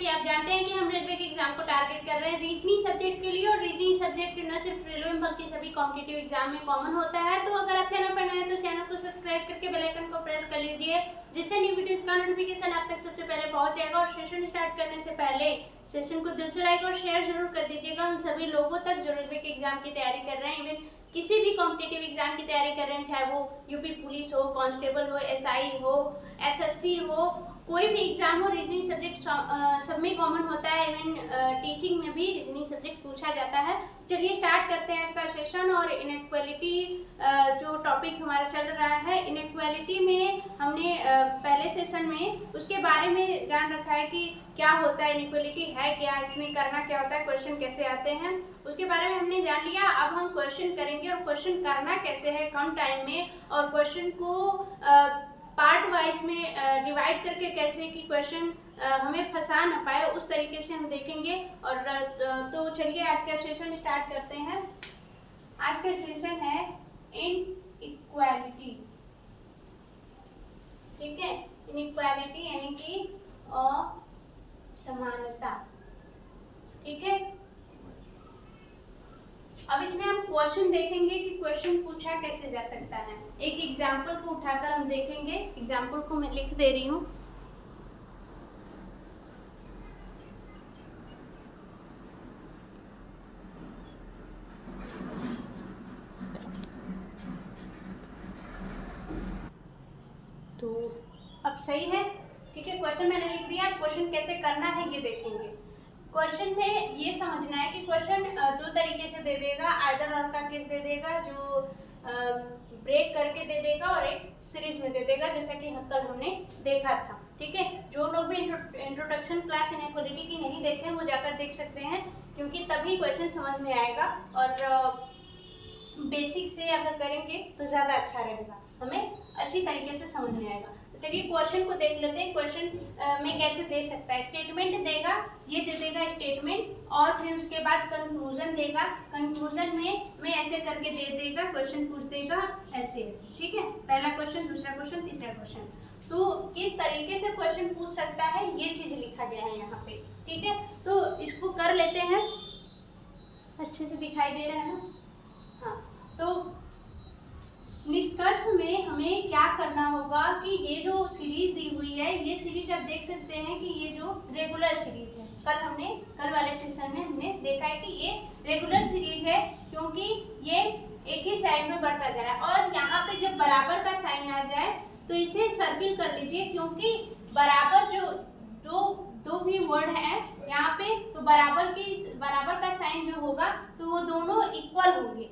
आप जानते हैं कि हम रेलवे के एग्जाम को टारगेट कर रहे हैं रीजनिंग सब्जेक्ट के लिए, और रीजनिंग सब्जेक्ट न सिर्फ रेलवे में बल्कि सभी कॉम्पिटिटिव एग्जाम में कॉमन होता है। तो अगर आप चैनल पर नए हैं तो चैनल को सब्सक्राइब करके बेल आइकन को प्रेस कर लीजिए, जिससे न्यू वीडियोज का नोटिफिकेशन आप तक सबसे पहले पहुंच जाएगा। और सेशन स्टार्ट करने से पहले सेशन को दिल से लाइक और शेयर जरूर कर दीजिएगा उन सभी लोगों तक जो रेलवे के एग्जाम की तैयारी कर रहे हैं, इवन किसी भी कॉम्पिटिटिव एग्जाम की तैयारी कर रहे हैं, चाहे वो यूपी पुलिस हो, कांस्टेबल हो, एसआई हो, एसएससी हो, कोई भी एग्जाम हो, रीजनिंग सब्जेक्ट सब में कॉमन होता है। इवन टीचिंग में भी रीजनिंग सब्जेक्ट पूछा जाता है। चलिए स्टार्ट करते हैं इसका सेशन। और इनइक्वालिटी जो टॉपिक हमारा चल रहा है, इनइक्वालिटी में हमने पहले सेशन में उसके बारे में जान रखा है कि क्या होता है, इनइक्वालिटी है क्या, इसमें करना क्या होता है, क्वेश्चन कैसे आते हैं, उसके बारे में हमने जान लिया। अब हम क्वेश्चन करेंगे और क्वेश्चन करना कैसे है, कम टाइम में, और क्वेश्चन को पार्ट वाइज में डिवाइड करके कैसे कि क्वेश्चन हमें फंसा ना पाए, उस तरीके से हम देखेंगे। और तो चलिए आज का सेशन स्टार्ट करते हैं। आज का सेशन है इनइक्वालिटी, ठीक है। इनइक्वालिटी यानी कि असमानता, ठीक है। अब इसमें हम क्वेश्चन देखेंगे कि क्वेश्चन पूछा कैसे जा सकता है। एक एग्जाम्पल को उठाकर हम देखेंगे। एग्जाम्पल को मैं लिख दे रही हूँ। तो अब सही है, ठीक है। क्वेश्चन मैंने लिख दिया, क्वेश्चन कैसे करना है ये देखेंगे। क्वेश्चन में ये समझना है कि क्वेश्चन दो तरीके से दे देगा, आइदर और का केस दे देगा जो ब्रेक करके दे देगा, और एक सीरीज में दे देगा, जैसा कि कल हमने देखा था, ठीक है। जो लोग भी इंट्रोडक्शन क्लास इनइक्वालिटी की नहीं देखे वो जाकर देख सकते हैं, क्योंकि तभी क्वेश्चन समझ में आएगा। और बेसिक से अगर करेंगे तो ज़्यादा अच्छा रहेगा, हमें अच्छी तरीके से समझ में आएगा। चलिए क्वेश्चन को देख लेते हैं। क्वेश्चन में कैसे दे सकता है, स्टेटमेंट देगा, ये दे देगा स्टेटमेंट, और फिर उसके बाद कंक्लूजन देगा। कंक्लूजन में ऐसे करके दे देगा, क्वेश्चन पूछ देगा ऐसे ऐसे, ठीक है। पहला क्वेश्चन, दूसरा क्वेश्चन, तीसरा क्वेश्चन। तो किस तरीके से क्वेश्चन पूछ सकता है ये चीज लिखा गया है यहाँ पे, ठीक है। तो इसको कर लेते हैं, अच्छे से दिखाई दे रहा है ना। हाँ, तो निष्कर्ष में हमें क्या करना होगा कि ये जो सीरीज दी हुई है, ये सीरीज आप देख सकते हैं कि ये जो रेगुलर सीरीज है, कल वाले सेशन में हमने देखा है कि ये रेगुलर सीरीज है, क्योंकि ये एक ही साइड में बढ़ता जा रहा है। और यहाँ पे जब बराबर का साइन आ जाए तो इसे सर्किल कर लीजिए, क्योंकि बराबर जो दो भी वर्ड है यहाँ पे, तो बराबर का साइन जो होगा तो वो दोनों इक्वल होंगे।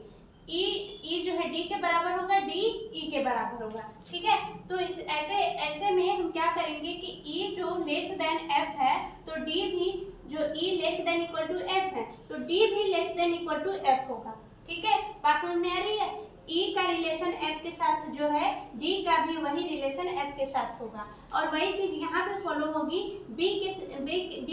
ई जो है डी के बराबर होगा, डी ई के बराबर होगा, ठीक है। तो इस ऐसे में हम क्या करेंगे कि ई जो लेस देन एफ है, तो डी भी, जो E less than equal to F है, तो डी भी less than equal to F होगा, ठीक है। बात समझ में आ रही है। ई का रिलेशन एफ के साथ जो है, डी का भी वही रिलेशन एफ के साथ होगा, और वही चीज यहाँ पे फॉलो होगी। बी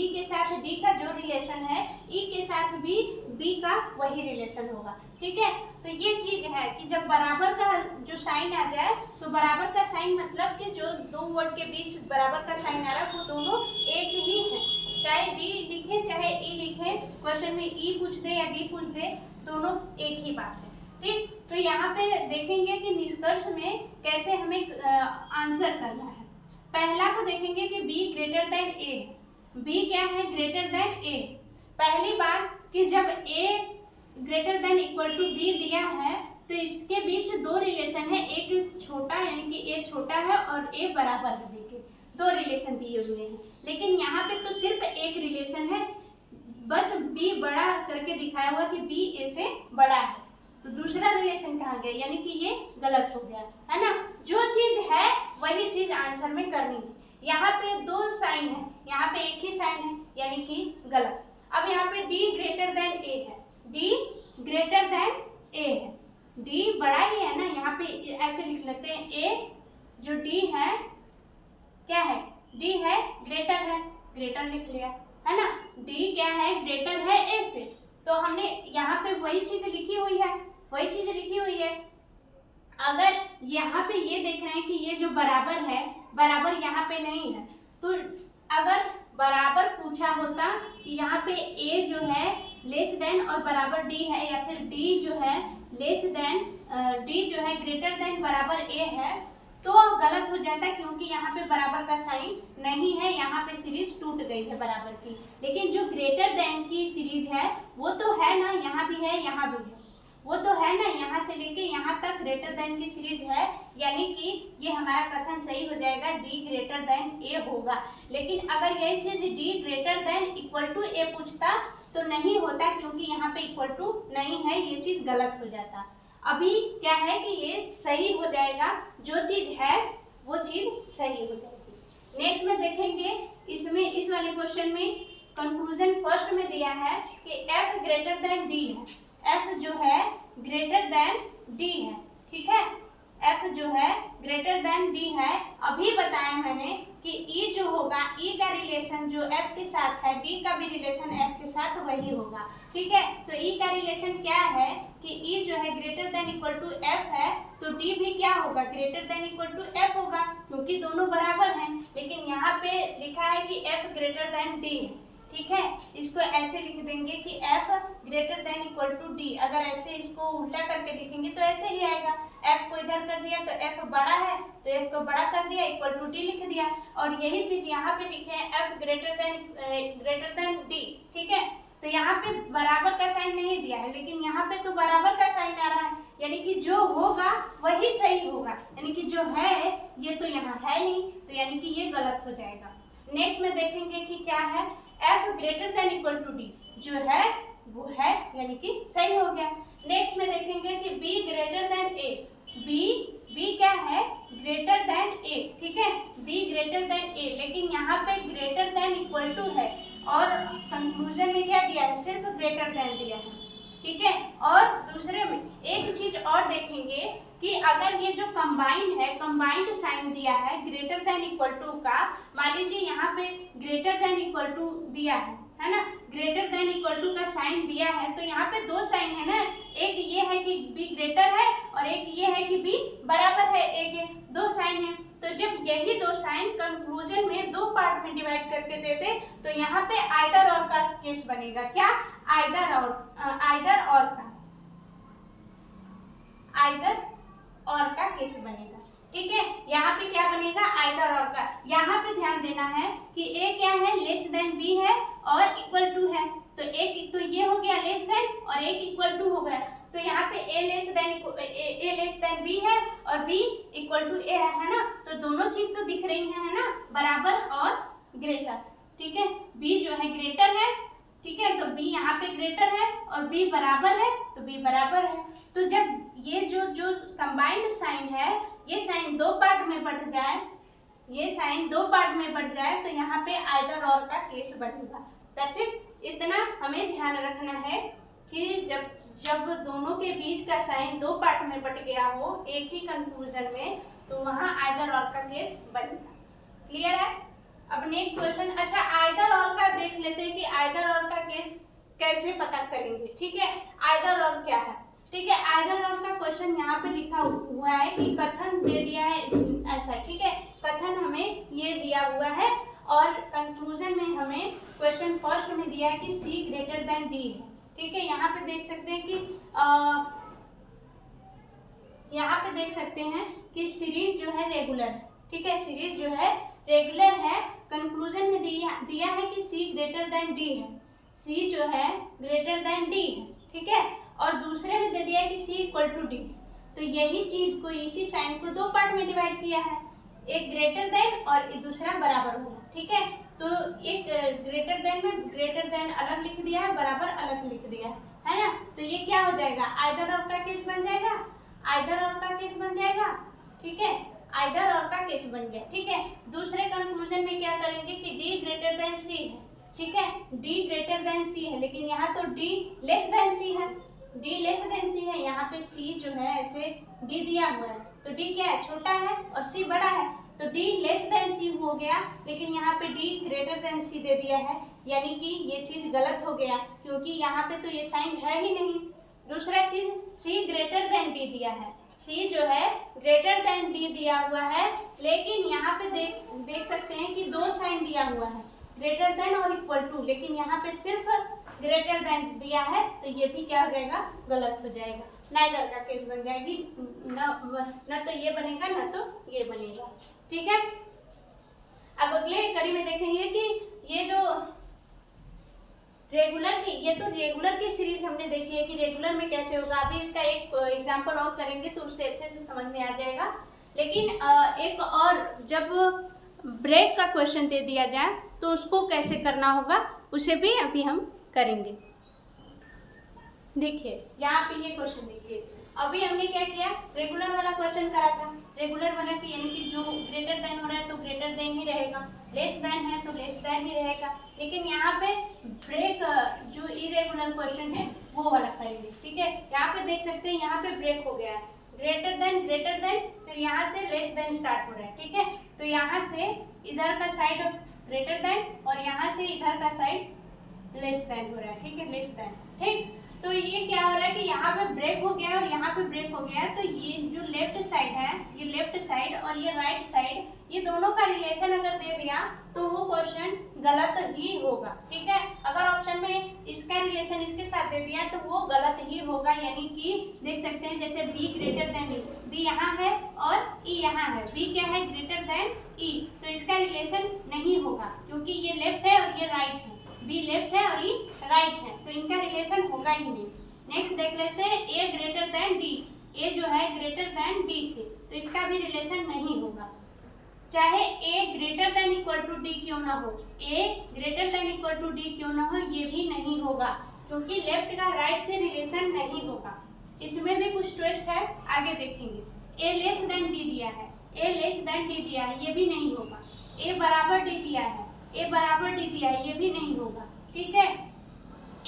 के साथ डी का जो रिलेशन है, ई के साथ भी बी का वही रिलेशन होगा, ठीक है। तो ये चीज है कि जब बराबर का जो साइन आ जाए, तो बराबर का साइन मतलब कि जो दो वर्ड के बीच बराबर का साइन आ रहा है वो दोनों एक ही है, चाहे डी लिखे चाहे ई लिखे, क्वेश्चन में ई पूछ दे या डी पूछ दे, दोनों एक ही बात है, ठीक। तो यहाँ पे देखेंगे कि निष्कर्ष में कैसे हमें आंसर करना है। पहला को देखेंगे कि B greater than A. B क्या है, ग्रेटर देन ए। पहली बात कि जब A greater than equal to B दिया है, तो इसके बीच दो रिलेशन है, एक छोटा यानी कि ए छोटा है और ए बराबर है बी के, दो रिलेशन दिए हुए हैं। लेकिन यहाँ पे तो सिर्फ एक रिलेशन है, बस बी बड़ा करके दिखाया हुआ कि बी ए से बड़ा है, तो दूसरा रिलेशन कहाँ गया, यानी कि ये गलत हो गया, है ना। जो चीज है वही चीज आंसर में करनी है। यहाँ पे दो साइन है, यहाँ पे एक ही साइन है, यानी कि गलत। अब यहाँ पे डी ग्रेटर देन ए है, डी ग्रेटर देन ए है, डी बड़ा ही है ना, यहाँ पे ऐसे लिख लेते हैं, ए जो डी है क्या है, डी है ग्रेटर है, ग्रेटर लिख लिया, है ना। डी क्या है, ग्रेटर है ए से, तो हमने यहाँ पे वही चीज लिखी हुई है, वही चीज लिखी हुई है। अगर यहाँ पे ये देख रहे हैं कि ये जो बराबर है, बराबर यहाँ पे नहीं है, तो अगर बराबर पूछा होता कि यहाँ पे ए जो है लेस देन और बराबर डी है, या फिर डी जो है लेस देन डी जो है ग्रेटर देन बराबर ए है, तो गलत हो जाता, क्योंकि यहाँ पे बराबर का साइन नहीं है, यहाँ पे सीरीज टूट गई है बराबर की। लेकिन जो ग्रेटर देन की सीरीज है वो तो है ना, यहाँ भी है यहाँ भी है, वो तो है ना, यहाँ से लेके यहाँ तक ग्रेटर देन की सीरीज है, यानी कि ये हमारा कथन सही हो जाएगा, डी ग्रेटर देन ए होगा। लेकिन अगर यही चीज D greater than equal to A पूछता तो नहीं होता, क्योंकि यहाँ पे इक्वल टू नहीं है, ये चीज गलत हो जाता। अभी क्या है कि ये सही हो जाएगा, जो चीज है वो चीज सही हो जाएगी। नेक्स्ट में देखेंगे, इसमें इस वाले क्वेश्चन में कंक्लूजन फर्स्ट में दिया है कि f ग्रेटर देन डी है, f जो है ग्रेटर देन डी है, ठीक है, f जो है ग्रेटर देन डी है। अभी बताया मैंने कि e जो होगा, e का रिलेशन जो f के साथ है, d का भी रिलेशन f के साथ वही होगा, ठीक है। तो e का रिलेशन क्या है कि e जो है greater than equal to f है, तो d भी क्या होगा, greater than equal to f होगा, क्योंकि दोनों बराबर हैं। लेकिन यहाँ पे लिखा है कि f ग्रेटर देन d है, ठीक है, इसको ऐसे लिख देंगे कि f greater than equal to d। अगर ऐसे इसको उल्टा करके लिखेंगे तो ऐसे ही आएगा, f को इधर कर दिया तो f बड़ा है, तो f को बड़ा कर दिया इक्वल टू d लिख दिया। और यही चीज यहाँ पे लिखे हैं f ग्रेटर देन d, ठीक है। तो यहाँ पे बराबर का साइन नहीं दिया है, लेकिन यहाँ पे तो बराबर का साइन आ रहा है, यानी कि जो होगा वही सही होगा, यानी कि जो है ये तो यहाँ है नहीं, तो यानी कि ये गलत हो जाएगा। नेक्स्ट में देखेंगे कि क्या है, f greater than equal to d जो है वो है, यानी कि सही हो गया। नेक्स्ट में देखेंगे कि b greater than a, b क्या है, ग्रेटर देन a, ठीक है, b ग्रेटर देन a, लेकिन यहाँ पे ग्रेटर देन इक्वल टू है और कंक्लूजन में क्या दिया है, सिर्फ ग्रेटर देन दिया है, ठीक है। और दूसरे में एक चीज और देखेंगे कि अगर ये जो कंबाइंड है, कंबाइंड साइन दिया है ग्रेटर देन इक्वल टू का, मान लीजिए यहाँ पे ग्रेटर देन इक्वल टू दिया है ना, ग्रेटर देन इक्वल टू का साइन दिया है, तो यहाँ पे दो साइन है ना, एक ये है कि b ग्रेटर है और एक ये है कि b बराबर है, एक दो साइन है। तो जब यही दो साइन कंक्लूजन में दो पार्ट में डिवाइड करके दे दे तो यहाँ पे आइदर और का केस बनेगा, क्या, आइदर और का केस बनेगा, ठीक है। यहाँ पे क्या बनेगा, आइदर और का। यहाँ पे ध्यान देना है कि a क्या है, लेस देन b है और इक्वल टू है, तो एक तो ये हो गया लेस देन और एक इक्वल टू हो गया, तो यहाँ पे a लेस देन b है और b इक्वल टू a है ना, तो दोनों चीज तो दिख रही है ना, बराबर और ग्रेटर, ठीक है। b जो है ग्रेटर है, ठीक है, तो b यहाँ पे ग्रेटर है और b बराबर है, तो b बराबर है। तो जब ये जो कंबाइंड साइन है, ये साइन दो पार्ट में बढ़ जाए, ये साइन दो पार्ट में बढ़ जाए, तो यहाँ पे आइदर और का केस बनेगा। That's it. इतना हमें ध्यान रखना है कि जब दोनों के बीच का साइन दो पार्ट में बट गया हो एक ही कंक्लूजन में, तो वहाँ आइदर और का केस बनेगा। क्लियर है। अब नेक्स्ट क्वेश्चन, अच्छा आइदर और का देख लेते हैं कि आइदर और का केस कैसे पता करेंगे, ठीक है। आइदर और क्या है, ठीक है, आइदर और का क्वेश्चन यहाँ पे लिखा हुआ है कि कथन दे दिया है ऐसा, ठीक है, कथन हमें ये दिया हुआ है और कंक्लूजन में हमें क्वेश्चन फर्स्ट में दिया है कि c ग्रेटर देन d है, ठीक है। यहाँ पे देख सकते हैं कि सीरीज जो है रेगुलर है, ठीक है, सीरीज जो है रेगुलर है। कंक्लूजन में दिया है कि c ग्रेटर देन d है, c जो है ग्रेटर देन d है, ठीक है, और दूसरे में दे दिया है कि c इक्वल टू d। तो यही चीज को, इसी साइन को दो पार्ट में डिवाइड किया है, एक ग्रेटर देन और दूसरा बराबर हुआ, ठीक है। तो एक ग्रेटर देन में ग्रेटर देन अलग लिख दिया है, बराबर अलग लिख दिया है ना, तो ये क्या हो जाएगा, आइदर और का केस बन जाएगा, आइदर और का केस बन जाएगा, ठीक है, आइदर और का केस बन गया, ठीक है। दूसरे कंक्लूजन में क्या करेंगे कि d ग्रेटर देन c है, ठीक है, d ग्रेटर देन c है, लेकिन यहाँ तो d लेस देन c है, d लेस देन c है, यहाँ पे c जो है ऐसे d दिया हुआ है, तो d क्या है, छोटा है और c बड़ा है, तो d लेस देन c हो गया, लेकिन यहाँ पे d ग्रेटर देन c दे दिया है, यानी कि ये चीज गलत हो गया, क्योंकि यहाँ पे तो ये साइन है ही नहीं। दूसरा चीज c ग्रेटर देन d दिया है, c जो है ग्रेटर देन d दिया हुआ है, लेकिन यहाँ पे देख सकते हैं कि दो साइन दिया हुआ है, ग्रेटर देन और इक्वल टू, लेकिन यहाँ पे सिर्फ ग्रेटर देन दिया है, तो ये भी क्या हो जाएगा, गलत हो जाएगा। नाइदर का केस बन जाएगी, न तो ये बनेगा न तो ये बनेगा। ठीक है, अब अगले कड़ी में देखेंगे कि ये जो रेगुलर की, ये तो रेगुलर की सीरीज हमने देखी है कि रेगुलर में कैसे होगा। अभी इसका एक एग्जांपल और करेंगे तो उससे अच्छे से समझ में आ जाएगा। लेकिन एक और, जब ब्रेक का क्वेश्चन दे दिया जाए तो उसको कैसे करना होगा उसे भी अभी हम करेंगे। देखिए यहाँ पे ये क्वेश्चन देखिए, अभी हमने क्या किया, रेगुलर वाला क्वेश्चन करा था। रेगुलर वाला कि यानी कि जो ग्रेटर देन हो रहा है तो ग्रेटर देन ही रहेगा, लेस देन है तो लेस देन ही रहेगा। लेकिन यहाँ पे ब्रेक जो इरेगुलर क्वेश्चन है वो वाला करेंगे। ठीक है, यहाँ पे देख सकते हैं, यहाँ पे ब्रेक हो गया है, ग्रेटर देन, फिर यहाँ से लेस देन स्टार्ट हो रहा है। ठीक है, तो यहाँ से इधर का साइड ग्रेटर देन और यहाँ से इधर का साइड लेस देन हो रहा है। ठीक है, लेस देन। ठीक, तो ये क्या हो रहा है कि यहाँ पे ब्रेक हो गया और यहाँ पे ब्रेक हो गया, तो ये जो लेफ्ट साइड है, ये लेफ्ट साइड और ये राइट साइड, ये दोनों का रिलेशन अगर दे दिया तो वो क्वेश्चन गलत ही होगा। ठीक है, अगर ऑप्शन में इसका रिलेशन इसके साथ दे दिया तो वो गलत ही होगा। यानी कि देख सकते हैं जैसे B greater than E, B यहाँ है और ई यहाँ है, बी क्या है, ग्रेटर देन ई, तो इसका रिलेशन नहीं होगा क्योंकि ये लेफ्ट है और ये राइट है, बी लेफ्ट है और ई राइट है, तो इनका रिलेशन होगा ही नहीं। नेक्स्ट देख लेते हैं, ए ग्रेटर देन डी, ए जो है ग्रेटर देन डी से, तो इसका भी रिलेशन नहीं होगा। चाहे A greater than equal to D क्यों ना हो, A greater than equal to D क्यों ना हो, ये भी नहीं होगा क्योंकि लेफ्ट का राइट से रिलेशन नहीं होगा। इसमें भी कुछ ट्विस्ट है, आगे देखेंगे। ए लेस देन डी दिया है, ए लेस देन डी दिया है, ये भी नहीं होगा। ए बराबर डी दिया है, ए बराबर डी दिया है, ये भी नहीं होगा। ठीक है,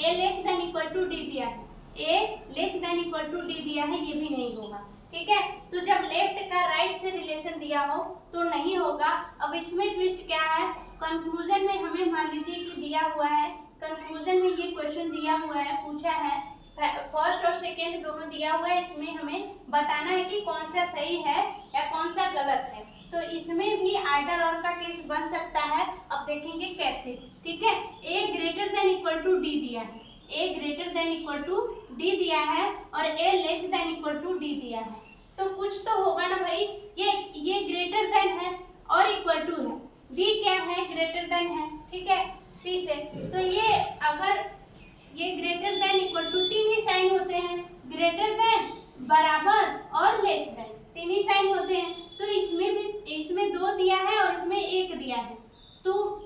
A less than equal to D दिया है, A less than equal to D दिया है, ये भी नहीं होगा। ठीक है, तो जब लेफ्ट का राइट से रिलेशन दिया हो तो नहीं होगा। अब इसमें ट्विस्ट क्या है, कंक्लूजन में हमें मान लीजिए कि दिया हुआ है, कंक्लूजन में ये क्वेश्चन दिया हुआ है, पूछा है, फर्स्ट और सेकेंड दोनों दिया हुआ है, इसमें हमें बताना है कि कौन सा सही है या कौन सा गलत है। तो इसमें भी आइदर और का केस बन सकता है। अब देखेंगे कैसे। ठीक है, A greater than equal to D दिया है, A greater than equal to D दिया है और A less than equal to D दिया है, तो कुछ तो होगा ना भाई। ये ग्रेटर देन है और इक्वल टू है, डी क्या है, ग्रेटर देन है। ठीक है, सी से, तो ये अगर ये ग्रेटर देन इक्वल टू, तीन ही साइन होते हैं, ग्रेटर देन, बराबर और लेस देन, तीन ही साइन होते हैं। तो इसमें भी, इसमें दो दिया है और इसमें एक दिया है, तो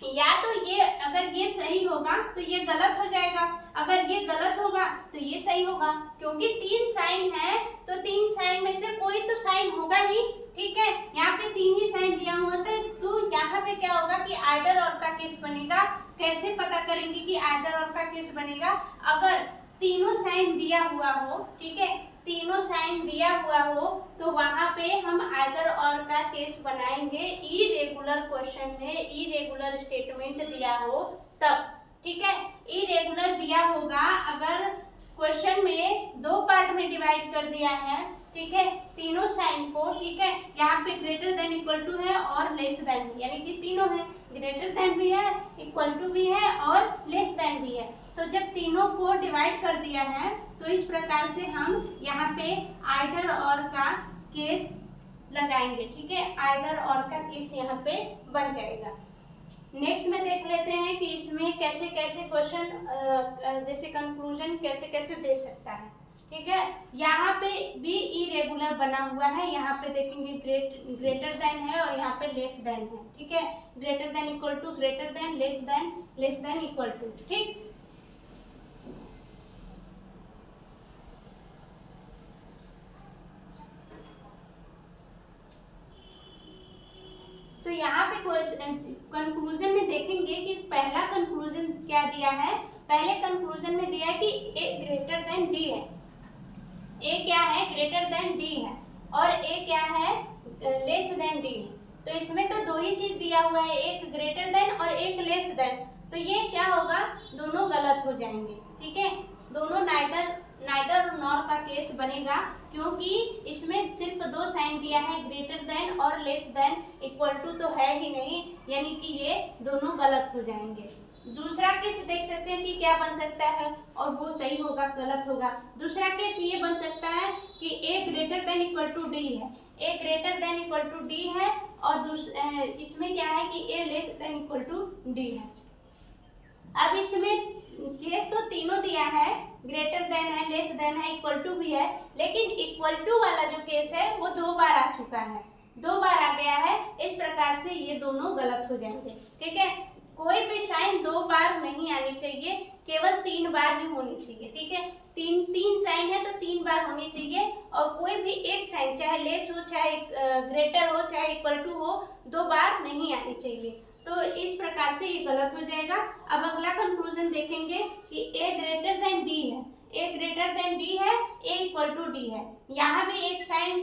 या तो ये, अगर ये सही होगा तो ये गलत हो जाएगा, अगर ये गलत होगा तो ये सही होगा, क्योंकि तीन साइन है तो तीन साइन में से कोई तो साइन होगा ही। ठीक है, यहाँ पे तीन ही साइन दिया हुआ था, तो यहाँ पे क्या होगा कि आइदर और का केस बनेगा। कैसे पता करेंगे कि आइदर और का केस बनेगा, अगर तीनों साइन दिया हुआ हो, ठीक है, तीनों साइन दिया हुआ हो तो वहां पे हम आइदर और का केस बनाएंगे। इरेगुलर क्वेश्चन में इरेगुलर स्टेटमेंट दिया हो तब। ठीक है, इरेगुलर दिया होगा अगर क्वेश्चन में दो पार्ट में डिवाइड कर दिया है, ठीक है, तीनों साइन को। ठीक है, यहाँ पे ग्रेटर देन इक्वल टू है और लेस देन, यानी कि तीनों है, ग्रेटर देन भी है, इक्वल टू भी है और लेस देन भी है। तो जब तीनों को डिवाइड कर दिया है तो इस प्रकार से हम यहाँ पे आइदर और का केस लगाएंगे। ठीक है, आइदर और का केस यहाँ पे बन जाएगा। नेक्स्ट में देख लेते हैं कि इसमें कैसे कैसे क्वेश्चन, जैसे कंक्लूजन कैसे कैसे दे सकता है। ठीक है, यहाँ पे भी इरेगुलर बना हुआ है, यहाँ पे देखेंगे ग्रेटर देन है और यहाँ पे लेस देन है। ठीक है, greater than equal to, greater than, less than equal to. ठीक, तो यहाँ पे कंक्लूजन में देखेंगे कि पहला कंक्लूजन क्या दिया है। पहले कंक्लूजन में दिया है कि ए ग्रेटर देन डी है, ए क्या है, ग्रेटर देन डी है, और ए क्या है, लेस देन डी है। तो इसमें तो दो ही चीज दिया हुआ है, एक ग्रेटर देन और एक लेस देन, तो ये क्या होगा, दोनों गलत हो जाएंगे। ठीक है, दोनों नाइदर नॉर का केस बनेगा, क्योंकि इसमें सिर्फ दो साइन दिया है, ग्रेटर देन और लेस देन, इक्वल टू तो है ही नहीं, यानी कि ये दोनों गलत हो जाएंगे। दूसरा केस देख सकते हैं कि क्या बन सकता है, और वो सही होगा गलत होगा। दूसरा केस ये बन सकता है कि A greater than equal to D है, A greater than equal to D है, और इसमें क्या है कि A less than equal to D है। अब इसमें केस तो तीनों दिया है, ग्रेटर देन है, लेस देन है, इक्वल टू भी है, लेकिन इक्वल टू वाला जो केस है वो 2 बार आ चुका है, 2 बार आ गया है। इस प्रकार से ये दोनों गलत हो जाएंगे। ठीक है, कोई भी साइन 2 बार नहीं आनी चाहिए, केवल 3 बार ही होनी चाहिए। ठीक है, तीन साइन है तो 3 बार होनी चाहिए, और कोई भी एक साइन चाहे लेस हो, चाहे ग्रेटर हो, चाहे इक्वल टू हो, 2 बार नहीं आनी चाहिए। तो इस प्रकार से ये गलत हो जाएगा। अब अगला कंक्लूजन देखेंगे कि ए ग्रेटर देन डी है, ए ग्रेटर देन डी है, ए इक्वल टू डी है। यहाँ भी एक साइन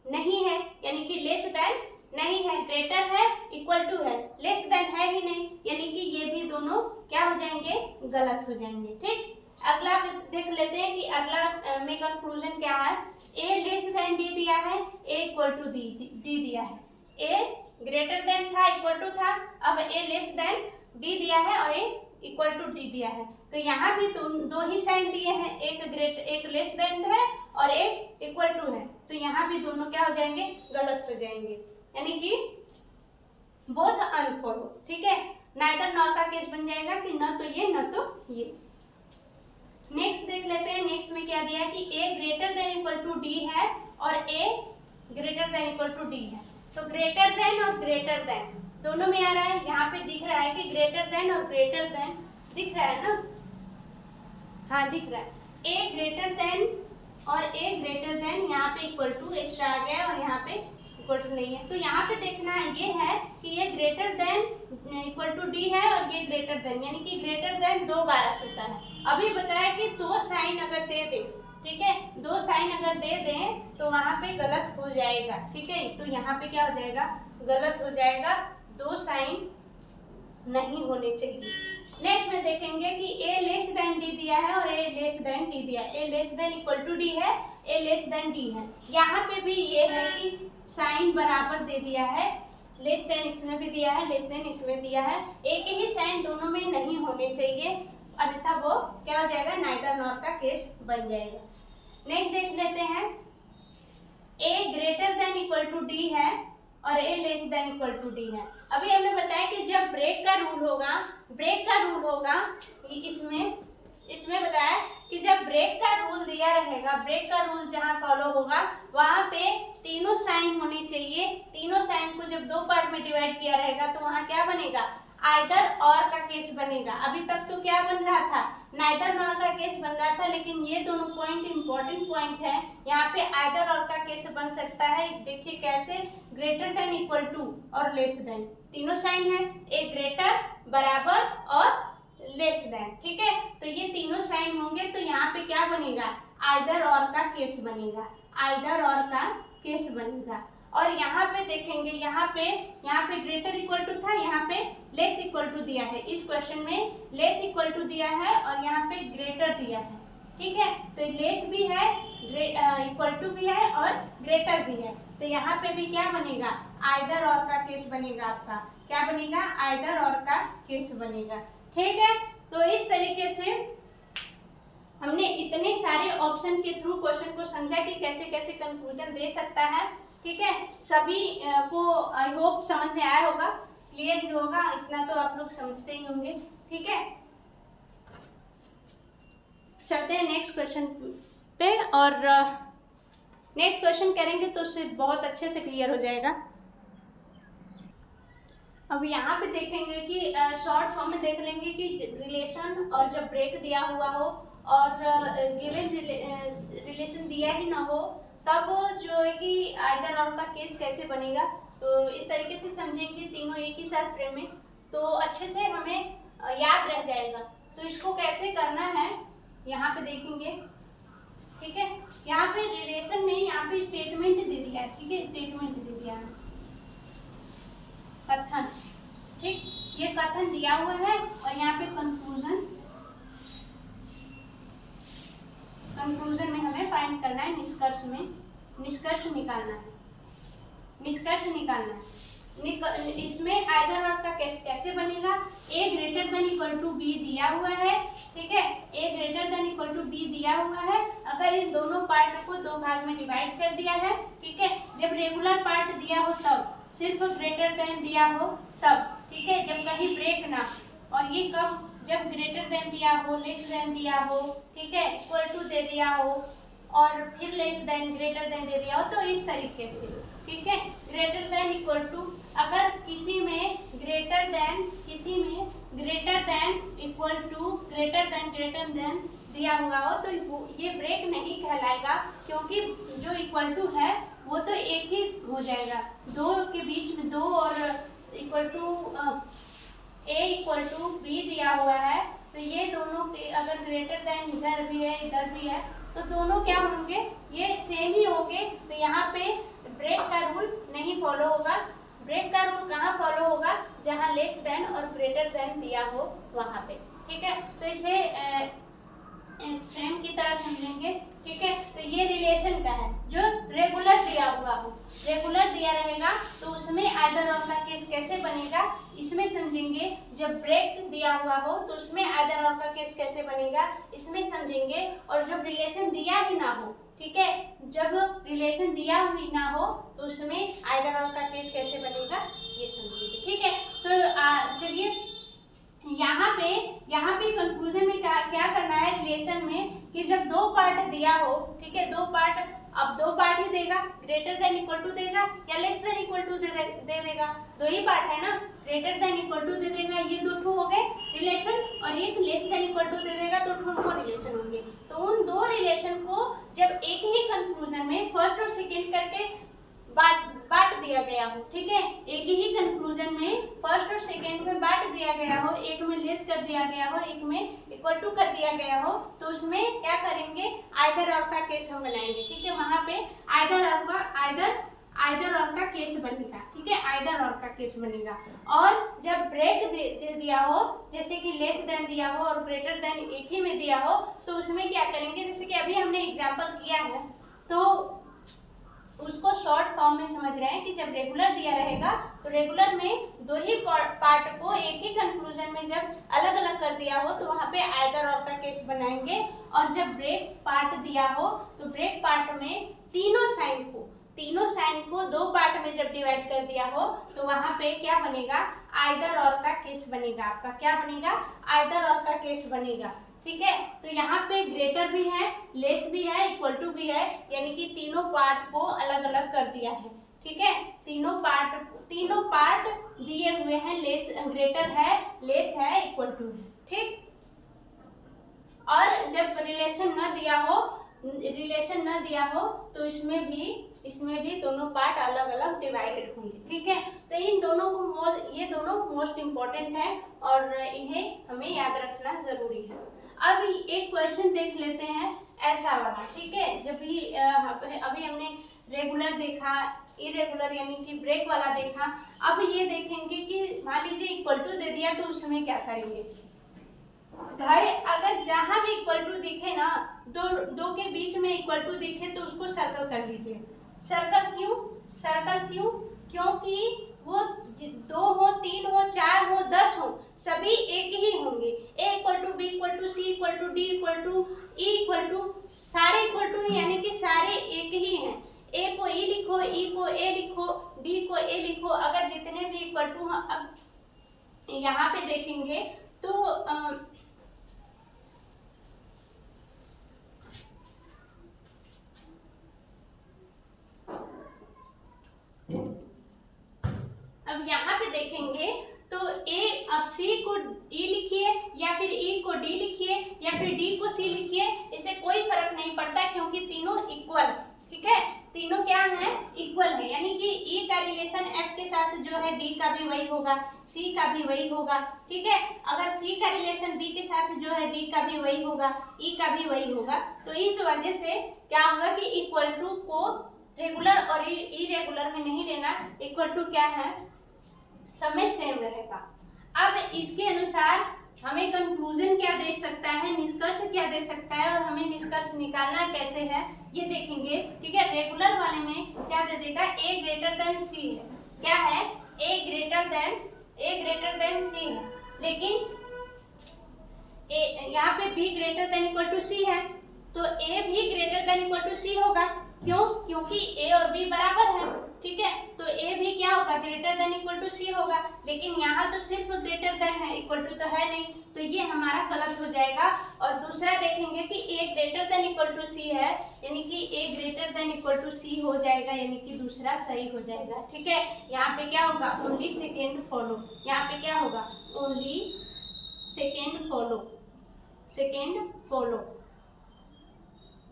नहीं है, यानी कि लेस देन नहीं है, ग्रेटर है, इक्वल टू है, लेस देन है ही नहीं, यानी कि ये भी दोनों क्या हो जाएंगे, गलत हो जाएंगे। ठीक, अगला देख लेते हैं कि अगला में कंक्लूजन क्या है। ए लेस देन डी दिया है, ए इक्वल टू डी दिया है, ए ग्रेटर देन था, इक्वल टू था, अब ए लेस देन डी दिया है और ए इक्वल टू डी दिया है। तो यहाँ भी दो ही साइन दिए हैं, एक लेस देन है और एक इक्वल टू है, तो यहाँ भी दोनों क्या हो जाएंगे, गलत हो जाएंगे, यानी कि बोथ अनफॉलो। ठीक है, नाइदर नॉर का केस बन जाएगा कि न तो ये न तो ये। नेक्स्ट देख लेते हैं, नेक्स्ट में क्या दिया है कि A greater than equal to D है और A greater than equal to D है। तो ग्रेटर देन और ग्रेटर देन दोनों में आ रहा है, यहाँ पे दिख रहा है कि ग्रेटर देन और ग्रेटर देन दिख रहा है ना, हाँ दिख रहा है। ए ग्रेटर देन और ए ग्रेटर देन यहाँ पे इक्वल टू एक्स्ट्रा आ गया और यहाँ पे इक्वल टू नहीं है। तो यहाँ पे देखना ये है कि ये greater than equal to D है और ये ग्रेटर देन, यानी कि ग्रेटर देन 2 बार आ चुका है। अभी बताया कि 2 साइन अगर दे दे, ठीक है, 2 साइन अगर दे दें तो वहाँ पे गलत हो जाएगा। ठीक है, तो यहाँ पे क्या हो जाएगा, गलत हो जाएगा, 2 साइन नहीं होने चाहिए। नेक्स्ट में देखेंगे कि ए लेस देन डी दिया है और ए लेस देन डी दिया है, A less than equal to D है, ए लेस देन डी है। यहाँ पे भी ये है कि साइन बराबर दे दिया है, लेस देन इसमें भी दिया है, लेस देन इसमें दिया है, एक ही साइन दोनों में नहीं होने चाहिए, अन्यथा वो क्या हो जाएगा, नाइदर नॉर का केस बन जाएगा। नेक्स्ट देख लेते हैं, A greater than equal to D है और A less than equal to D है। अभी हमने बताया कि जब ब्रेक का रूल होगा, इसमें बताया कि जब ब्रेक का रूल दिया रहेगा, ब्रेक का रूल जहाँ फॉलो होगा वहाँ पे तीनों साइन होने चाहिए। तीनों साइन को जब 2 पार्ट में डिवाइड किया रहेगा तो वहाँ क्या बनेगा, आइदर और का केस बनेगा। अभी तक तो क्या बन रहा था, नाइदर नॉर का केस बन रहा था, लेकिन ये दोनों पॉइंट इंपॉर्टेंट पॉइंट है। यहाँ पे आइदर और का केस बन सकता है। देखिए कैसे, ग्रेटर देन इक्वल टू और लेस देन, तीनों साइन है, एक ग्रेटर बराबर और लेस देन। ठीक है, तो ये तीनों साइन होंगे तो यहाँ पे क्या बनेगा, आइदर और का केस बनेगा, आइदर और का केस बनेगा। और यहाँ पे देखेंगे, यहाँ पे ग्रेटर इक्वल टू था, यहाँ पे लेस इक्वल टू दिया है। इस क्वेश्चन में लेस इक्वल टू दिया है और यहाँ पे ग्रेटर दिया है। ठीक है, तो लेस भी है, इक्वल टू भी है और ग्रेटर भी है, तो यहाँ पे भी क्या बनेगा, आइदर और का केस बनेगा। आपका क्या बनेगा, आइदर और का केस बनेगा। ठीक है, तो इस तरीके से हमने इतने सारे ऑप्शन के थ्रू क्वेश्चन को समझा कि कैसे कैसे कंक्लूजन दे सकता है। ठीक है, सभी को आई होप समझ में आया होगा, क्लियर भी होगा, इतना तो आप लोग समझते ही होंगे। ठीक है, चलते हैं नेक्स्ट क्वेश्चन पे, और नेक्स्ट क्वेश्चन करेंगे तो उससे बहुत अच्छे से क्लियर हो जाएगा। अब यहाँ पे देखेंगे कि शॉर्ट फॉर्म में देख लेंगे कि रिलेशन और जब ब्रेक दिया हुआ हो और गिवन रिलेशन दिया ही ना हो, तब जो है कि आइदर और का केस कैसे बनेगा। तो इस तरीके से समझेंगे तीनों एक ही साथ फ्रेम में, तो अच्छे से हमें याद रह जाएगा। तो इसको कैसे करना है यहाँ पे देखेंगे। ठीक है, यहाँ पे रिलेशन नहीं, यहाँ पे स्टेटमेंट दे दिया है। ठीक है, स्टेटमेंट दे दिया है, कथन। ठीक, ये कथन दिया हुआ है और यहाँ पे कंक्लूजन कंक्लूजन में हमें फाइंड करना है, निष्कर्ष में निष्कर्ष निकालना है, निष्कर्ष निकालना है। इसमें आइदर और का कैसे बनेगा, a greater than equal to b दिया हुआ है, ठीक है, a greater than equal to b दिया हुआ है। अगर इन दोनों पार्ट को दो भाग में डिवाइड कर दिया है, ठीक है, जब रेगुलर पार्ट दिया हो तब, सिर्फ ग्रेटर देन दिया हो तब, ठीक है, जब कहीं ब्रेक ना, और ये कब, जब ग्रेटर देन दिया हो, लेस देन दिया हो, ठीक है, इक्वल टू दे दिया हो और फिर लेस देन ग्रेटर देन दे दिया हो, तो इस तरीके से, ठीक है, ग्रेटर देन इक्वल टू, अगर किसी में greater than equal to greater than दिया हुआ हो तो ये ब्रेक नहीं कहलाएगा, क्योंकि जो इक्वल टू है वो तो एक ही हो जाएगा, दो के बीच में दो और equal to a equal to b दिया हुआ है, तो ये दोनों अगर ग्रेटर देन इधर भी है इधर भी है तो दोनों क्या होंगे, ये सेम ही होंगे। तो यहाँ पे ब्रेक का रूल नहीं फॉलो होगा। ब्रेक का रूल कहाँ फॉलो होगा, जहाँ लेस देन और ग्रेटर देन दिया हो वहाँ पे, ठीक है। तो इसे फ्रेम की तरह समझेंगे, ठीक है। तो ये रिलेशन का है, जो रेगुलर दिया हुआ हो, रेगुलर दिया रहेगा तो उसमें आइदर और का केस कैसे बनेगा, इसमें समझेंगे। जब ब्रेक दिया हुआ हो तो उसमें आइदर और का केस कैसे बनेगा, इसमें समझेंगे। और जब रिलेशन दिया ही ना हो, ठीक है, जब रिलेशन दिया हुई ना हो तो उसमें आइदर और का केस कैसे बनेगा, ये समझेंगे, ठीक है। तो चलिए यहाँ पे कंक्लूजन में क्या करना है रिलेशन में, कि जब दो पार्ट दिया हो, ठीक है, दो पार्ट, अब दो पार्ट ही देगा, ग्रेटर देन इक्वल टू देगा या लेस देन इक्वल टू दे देगा, दो ही पार्ट है ना, ग्रेटर देन इक्वल टू दे देगा, ये दो ठो हो गए रिलेशन, और एक लेस देन इक्वल टू दे देगा, तो ठो को रिलेशन होंगे। तो उन दो रिलेशन को जब एक ही कंक्लूजन में फर्स्ट और सेकेंड करके बांट दिया गया हो, ठीक है, एक ही कंक्लूजन में फर्स्ट और सेकेंड में बांट दिया गया हो, एक में लेस कर दिया गया हो, एक में इक्वल टू कर दिया गया हो, तो उसमें क्या करेंगे, आइदर और का केस हम बनाएंगे, ठीक है। वहां पे आइदर और का केस बनेगा, ठीक है, आइदर और का केस बनेगा। और जब ब्रेक दे दिया हो, जैसे कि लेस देन दिया हो और ग्रेटर देन एक ही में दिया हो, तो उसमें क्या करेंगे, जैसे कि अभी हमने एग्जाम्पल किया है, तो उसको शॉर्ट फॉर्म में समझ रहे हैं कि जब रेगुलर दिया रहेगा तो रेगुलर में दो ही पार्ट को एक ही कंक्लूजन में जब अलग अलग कर दिया हो तो वहाँ पे आइदर और का केस बनाएंगे। और जब ब्रेक पार्ट दिया हो तो ब्रेक पार्ट में तीनों साइन को दो पार्ट में जब डिवाइड कर दिया हो तो वहाँ पे क्या बनेगा, आइदर और का केस बनेगा। आपका क्या बनेगा, आइदर और का केस बनेगा, ठीक है। तो यहाँ पे ग्रेटर भी है, लेस भी है, इक्वल टू भी है, यानी कि तीनों पार्ट को अलग अलग कर दिया है, ठीक है। तीनों पार्ट दिए हुए हैं, लेस ग्रेटर है, लेस है, इक्वल टू है, ठीक। और जब रिलेशन न दिया हो तो इसमें भी दोनों पार्ट अलग अलग डिवाइडेड होंगे, ठीक है। तो ये दोनों मोस्ट इम्पोर्टेंट है और इन्हें हमें याद रखना जरूरी है। अब एक क्वेश्चन देख लेते हैं ऐसा वाला, ठीक है। जब भी अभी हमने रेगुलर देखा, इरेगुलर यानी कि ब्रेक वाला देखा, अब ये देखेंगे कि मान लीजिए इक्वल टू दे दिया तो उसमें क्या करेंगे भाई। अगर जहां भी इक्वल टू दिखे ना, दो के बीच में इक्वल टू दिखे तो उसको सर्कल कर लीजिए। सर्कल क्यों, क्योंकि वो दो हो, तीन हो, चार हो, 10 हो, सभी एक ही होंगे। A equal to B equal to C equal to D equal to E equal to, सारे इक्वल टू यानी कि सारे एक ही हैं। ए को ई लिखो, ई को ए लिखो, डी को ए लिखो, अगर जितने भी इक्वल टू हैं। अब यहाँ पे देखेंगे तो अब यहाँ पे देखेंगे तो अब सी को ई लिखिए या फिर ई को डी लिखिए या फिर डी को सी लिखिए, इससे कोई फर्क नहीं पड़ता क्योंकि तीनों इक्वल, ठीक है, तीनों क्या है, इक्वल है। यानी कि ई का रिलेशन एफ के साथ जो है डी का भी वही होगा, सी का भी वही होगा, ठीक है। अगर सी का रिलेशन बी के साथ जो है डी का भी वही होगा, ई का भी वही होगा। तो इस वजह से क्या होगा कि इक्वल टू को रेगुलर और इरेगुलर में नहीं लेना, इक्वल टू क्या है, सब में सेम रहेगा। अब इसके अनुसार हमें कंक्लूजन क्या दे सकता है, निष्कर्ष क्या दे सकता है, और हमें निष्कर्ष निकालना कैसे है ये देखेंगे। ठीक है, रेगुलर वाले में क्या दे देगा, ए ग्रेटर देन सी है। क्या है, ए ग्रेटर देन सी है, लेकिन यहाँ पे B greater than equal to C है, तो ए भी greater than equal to C होगा। क्यों, क्योंकि ए और बी बराबर है। ठीक है, तो ए भी क्या होगा, greater than equal to C होगा, लेकिन यहाँ तो सिर्फ ग्रेटर देन है, इक्वल टू तो है नहीं, तो ये हमारा गलत हो जाएगा। और दूसरा देखेंगे कि A greater than equal to C है, यानी कि A greater than equal to सी हो जाएगा, यानी कि दूसरा सही हो जाएगा। ठीक है, यहाँ पे क्या होगा, ओनली सेकेंड फॉलो, यहाँ पे क्या होगा, ओनली सेकेंड फॉलो।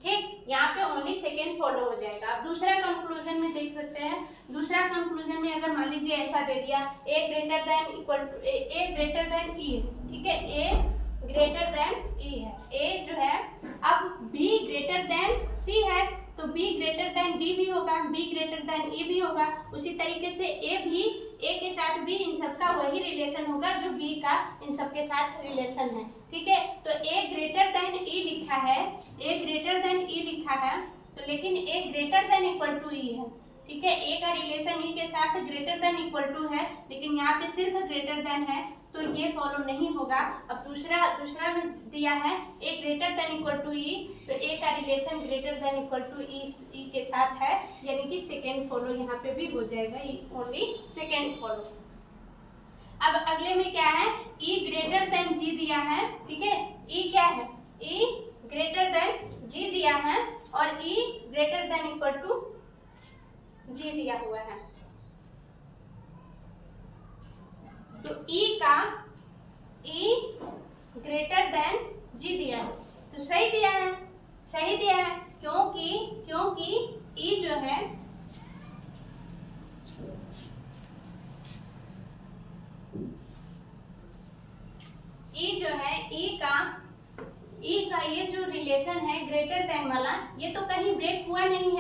ठीक, यहाँ पे ओनली सेकेंड फॉलो हो जाएगा। अब दूसरा कंक्लूजन में देख सकते हैं। दूसरा कंक्लूजन में अगर मान लीजिए ऐसा दे दिया, A greater than equal to A greater than E है। ठीक है, ए ग्रेटर देन ई है, ए जो है, अब बी ग्रेटर देन सी है, तो बी ग्रेटर देन डी भी होगा, बी ग्रेटर देन ई भी होगा। उसी तरीके से ए भी, ए के साथ बी, इन सब का वही रिलेशन होगा जो बी का इन सब के साथ रिलेशन है। ठीक है, तो ए ग्रेटर देन ई लिखा है, ए ग्रेटर देन ई लिखा है, तो लेकिन ए ग्रेटर देन इक्वल टू ई है। ठीक है, ए का रिलेशन ई के साथ ग्रेटर देन इक्वल टू है, लेकिन यहाँ पे सिर्फ ग्रेटर देन है, तो ये फॉलो नहीं होगा। अब दूसरा में दिया है A greater than equal to E, तो ए का relation greater than equal to E के साथ है, यानी कि सेकेंड फॉलो यहाँ पे भी हो जाएगा, ओनली सेकेंड फॉलो। अब अगले में क्या है, ई ग्रेटर देन जी दिया है। ठीक है, ई क्या है, ई ग्रेटर देन जी दिया है, और ई ग्रेटर देन इक्वल टू जी दिया हुआ है। तो ई ग्रेटर देन जी दिया है, तो सही दिया है, क्योंकि ई जो है, ई का ये जो रिलेशन है ग्रेटर देन वाला, ये तो कहीं ब्रेक हुआ नहीं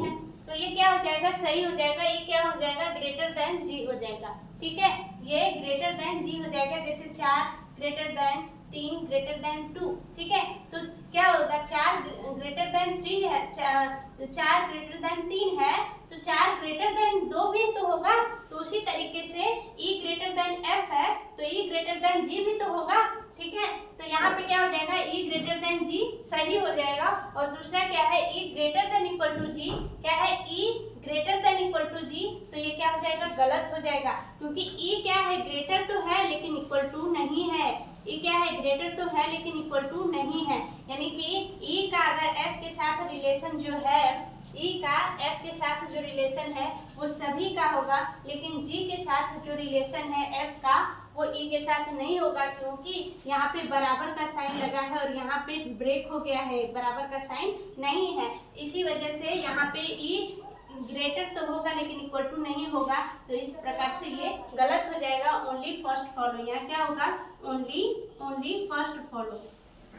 है, तो ये क्या हो जाएगा, सही हो जाएगा। ये क्या हो जाएगा, ग्रेटर देन जी हो जाएगा। ठीक है, ये ग्रेटर देन जी हो जाएगा, जैसे 4 ग्रेटर देन 3 ग्रेटर देन 2। ठीक है, तो क्या होगा, 4 ग्रेटर देन 3 है, 4 ग्रेटर देन 3 है, तो 4 ग्रेटर देन 2 भी तो होगा। तो उसी तरीके से ई ग्रेटर देन एफ है, तो ई ग्रेटर देन जी भी तो होगा। ठीक है, तो यहाँ पे क्या हो जाएगा, ई ग्रेटर देन जी सही हो जाएगा। और दूसरा क्या है, ई ग्रेटर देन इक्वल टू जी, क्या है, ई ग्रेटर देन इक्वल टू जी, तो ये क्या हो जाएगा, गलत हो जाएगा, क्योंकि ई क्या है, ग्रेटर तो है लेकिन इक्वल टू नहीं है। ई क्या है, ग्रेटर तो है लेकिन इक्वल टू नहीं है, यानी कि ई का अगर एफ के साथ रिलेशन जो है, ई का एफ के साथ जो रिलेशन है वो सभी का होगा, लेकिन जी के साथ जो रिलेशन है एफ का, वो ई के साथ नहीं होगा, क्योंकि यहाँ पे बराबर का साइन लगा है और यहाँ पे ब्रेक हो गया है, बराबर का साइन नहीं है। इसी वजह से यहाँ पे ई ग्रेटर तो होगा लेकिन इक्वल टू नहीं होगा, तो इस प्रकार से ये गलत हो जाएगा। ओनली फर्स्ट फॉलो, यहाँ क्या होगा, ओनली फर्स्ट फॉलो।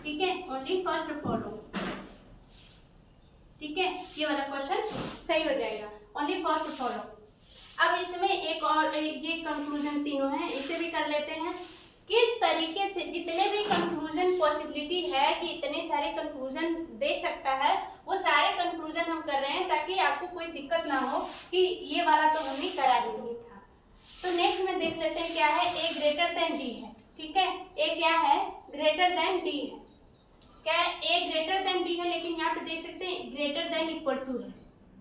ठीक है, ओनली फर्स्ट फॉलो। ठीक है, ये वाला क्वेश्चन सही हो जाएगा, ओनली फर्स्ट फॉलो। अब इसमें एक और, ये कंक्लूजन तीनों हैं, इसे भी कर लेते हैं। किस तरीके से जितने भी कंक्लूजन पॉसिबिलिटी है कि इतने सारे कंक्लूजन दे सकता है, वो सारे कंक्लूजन हम कर रहे हैं ताकि आपको कोई दिक्कत ना हो कि ये वाला तो हमने करा ही नहीं था। तो नेक्स्ट में देख लेते हैं क्या है, ए ग्रेटर देन डी है। ठीक है, ए क्या है, ग्रेटर देन डी है। क्या है, ए ग्रेटर देन डी है, लेकिन यहाँ पे देख सकते हैं ग्रेटर देन इक्वल टू है।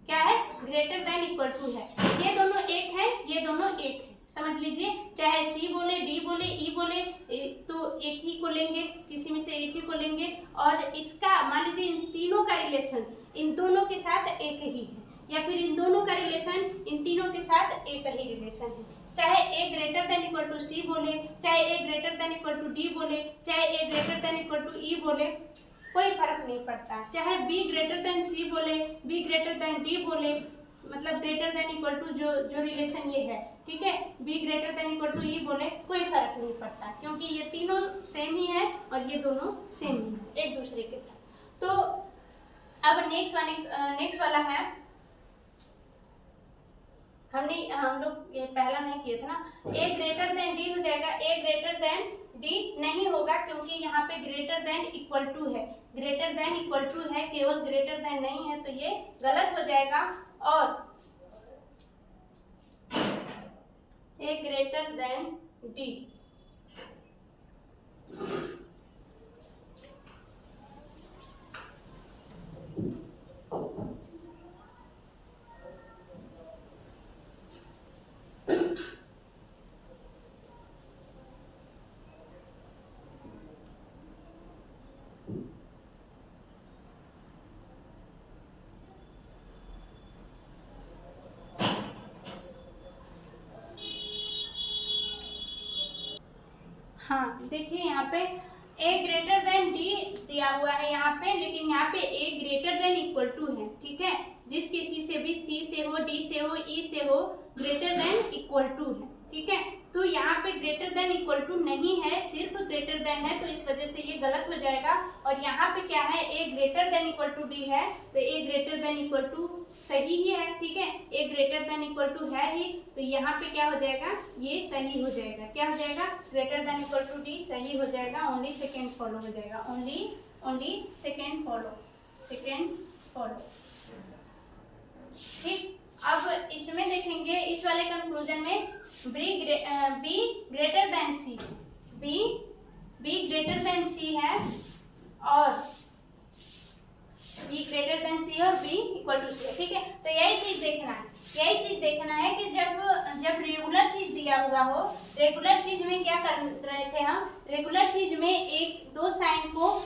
क्या है, ग्रेटर देन इक्वल टू है। ये दोनों एक है, ये दोनों एक है, समझ लीजिए। चाहे सी बोले, डी बोले, ई बोले, तो एक ही को लेंगे, किसी में से एक ही को लेंगे। और इसका मान लीजिए इन तीनों का रिलेशन इन दोनों के साथ एक ही है, या फिर इन दोनों का रिलेशन इन तीनों के साथ एक ही रिलेशन है। चाहे A greater than equal to C बोले, चाहे A greater than equal to D बोले, चाहे A greater than equal to E बोले, कोई फर्क नहीं पड़ता। चाहे बी ग्रेटर देन सी बोले, बी ग्रेटर देन डी बोले, मतलब ग्रेटर देन इक्वल टू जो रिलेशन ये है, ठीक है, B greater than equal to E बोले, कोई फर्क नहीं पड़ता, क्योंकि ये तीनों सेम ही है और ये दोनों सेम ही है एक दूसरे के साथ। तो अब नेक्स्ट वाला है हम लोग ये पहला नहीं किए थे ना, ए ग्रेटर देन डी हो जाएगा, ए ग्रेटर देन डी नहीं होगा क्योंकि यहाँ पे ग्रेटर देन इक्वल टू है, ग्रेटर देन इक्वल टू है, केवल ग्रेटर देन नहीं है, तो ये गलत हो जाएगा। और ए ग्रेटर देन डी, हाँ देखिए यहाँ पे ए ग्रेटर देन डी दिया हुआ है यहाँ पे, लेकिन यहाँ पे ए ग्रेटर देन इक्वल टू है, ठीक है। जिस किसी से भी सी से हो, डी से हो, ई से हो, ग्रेटर देन इक्वल टू है, ठीक है। तो यहाँ पे ग्रेटर देन इक्वल टू नहीं है, सिर्फ ग्रेटर देन है, तो इस वजह से ये गलत हो जाएगा। और यहाँ पे क्या है, A greater than equal to D है, तो A greater than equal to सही ही है, ठीक है। A greater than equal to है ही, तो यहाँ पे क्या हो जाएगा, ये सही हो जाएगा। क्या हो जाएगा, greater than equal to D सही हो जाएगा, ओनली सेकेंड फॉलो हो जाएगा, ओनली सेकेंड फॉलो, ठीक। अब इसमें देखेंगे, इस वाले कंक्लूजन में B greater than C, B greater than C है, और बी ग्रेटर देन सी और बी इक्वल टू सी है, ठीक है। तो यही चीज देखना है कि जब रेगुलर चीज दिया हुआ हो, रेगुलर चीज में क्या कर रहे थे हम, रेगुलर चीज में एक दो साइन को,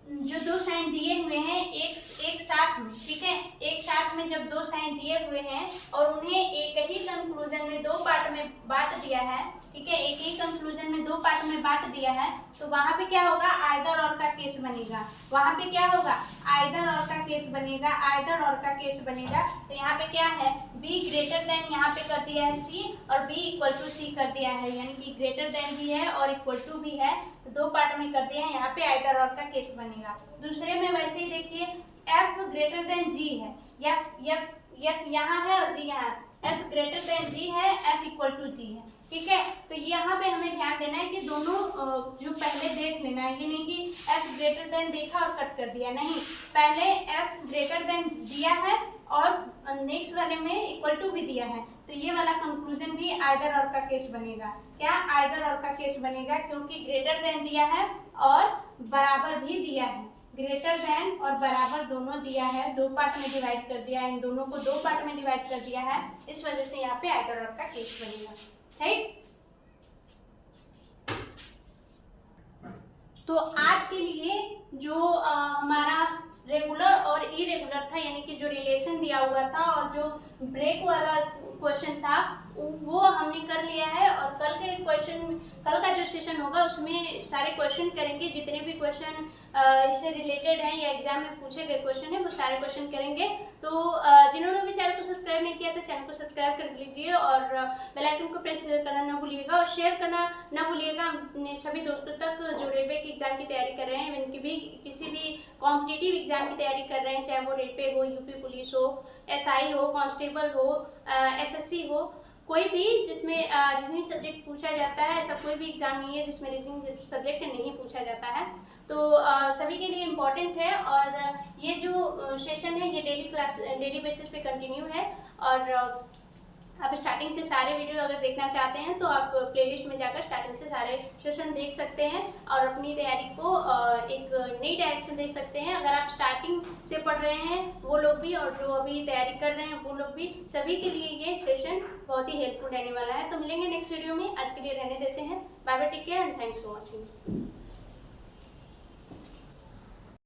जो दो साइन दिए हुए हैं एक साथ में, ठीक है, एक साथ में जब दो साइन दिए हुए हैं और उन्हें एक ही कंक्लूजन में दो पार्ट में बांट दिया है, ठीक है, एक ही कंक्लूजन में दो पार्ट में बांट दिया है, तो वहां पे क्या होगा, आइदर और का केस बनेगा। वहां पे क्या होगा, आइदर और का केस बनेगा, आइदर और का केस बनेगा। तो यहाँ पे क्या है, बी ग्रेटर देन यहाँ पे कर दिया है सी, और बी इक्वल टू सी कर दिया है, यानी कि ग्रेटर देन भी है और इक्वल टू भी है, तो दो पार्ट में कर दिया है, यहाँ पे आइदर और का केस बनेगा। दूसरे में वैसे ही देखिए, एफ ग्रेटर देन जी है, एफ यहाँ है और जी यहाँ, एफ ग्रेटर देन जी है, एफ इक्वल टू जी है, ठीक है। तो यहाँ पे हमें ध्यान देना है कि दोनों जो पहले देख लेना है, ये नहीं कि एफ ग्रेटर देन देखा और कट कर दिया, नहीं, पहले एफ ग्रेटर देन दिया है और नेक्स्ट वाले में इक्वल टू भी दिया है, तो ये वाला कंक्लूजन भी आइदर और का केस बनेगा। क्या, आइदर और का केस बनेगा, क्योंकि ग्रेटर देन दिया है और बराबर भी दिया है, ग्रेटर देन और बराबर दोनों दिया है, दो पार्ट में डिवाइड कर दिया है, इन दोनों को दो पार्ट में डिवाइड कर दिया है, इस वजह से यहाँ पे आइदर और का केस बनेगा, ठीक। तो आज के लिए जो हमारा रेगुलर और इरेगुलर था, यानी कि जो रिलेशन दिया हुआ था और जो ब्रेक वाला क्वेश्चन था, वो हमने कर लिया है। और कल का जो सेशन होगा उसमें सारे क्वेश्चन करेंगे, जितने भी क्वेश्चन इससे रिलेटेड हैं या एग्जाम में पूछे गए क्वेश्चन है, वो सारे क्वेश्चन करेंगे। तो जिन्होंने भी चैनल को सब्सक्राइब नहीं किया तो चैनल को सब्सक्राइब कर लीजिए और बेल आइकन को प्रेस करना ना भूलिएगा और शेयर करना ना भूलिएगा अपने सभी दोस्तों तक जो रेलवे की एग्जाम की तैयारी कर रहे हैं, इनकी भी किसी भी कॉम्पिटिटिव एग्जाम की तैयारी कर रहे हैं, चाहे वो रेलवे हो, यूपी पुलिस हो, एसआई हो, कांस्टेबल हो, एसएससी हो, कोई भी जिसमें रीजनिंग सब्जेक्ट पूछा जाता है, ऐसा कोई भी एग्जाम नहीं है जिसमें रीजनिंग सब्जेक्ट नहीं पूछा जाता है। तो सभी के लिए इम्पोर्टेंट है और ये जो सेशन है ये डेली बेसिस पे कंटिन्यू है। और आप स्टार्टिंग से सारे वीडियो अगर देखना चाहते हैं तो आप प्लेलिस्ट में जाकर स्टार्टिंग से सारे सेशन देख सकते हैं और अपनी तैयारी को एक नई डायरेक्शन दे सकते हैं। अगर आप स्टार्टिंग से पढ़ रहे हैं वो लोग भी और जो अभी तैयारी कर रहे हैं वो लोग भी, सभी के लिए ये सेशन बहुत ही हेल्पफुल रहने वाला है। तो मिलेंगे नेक्स्ट वीडियो में, आज के लिए रहने देते हैं। Bye bye, take care and thanks for watching.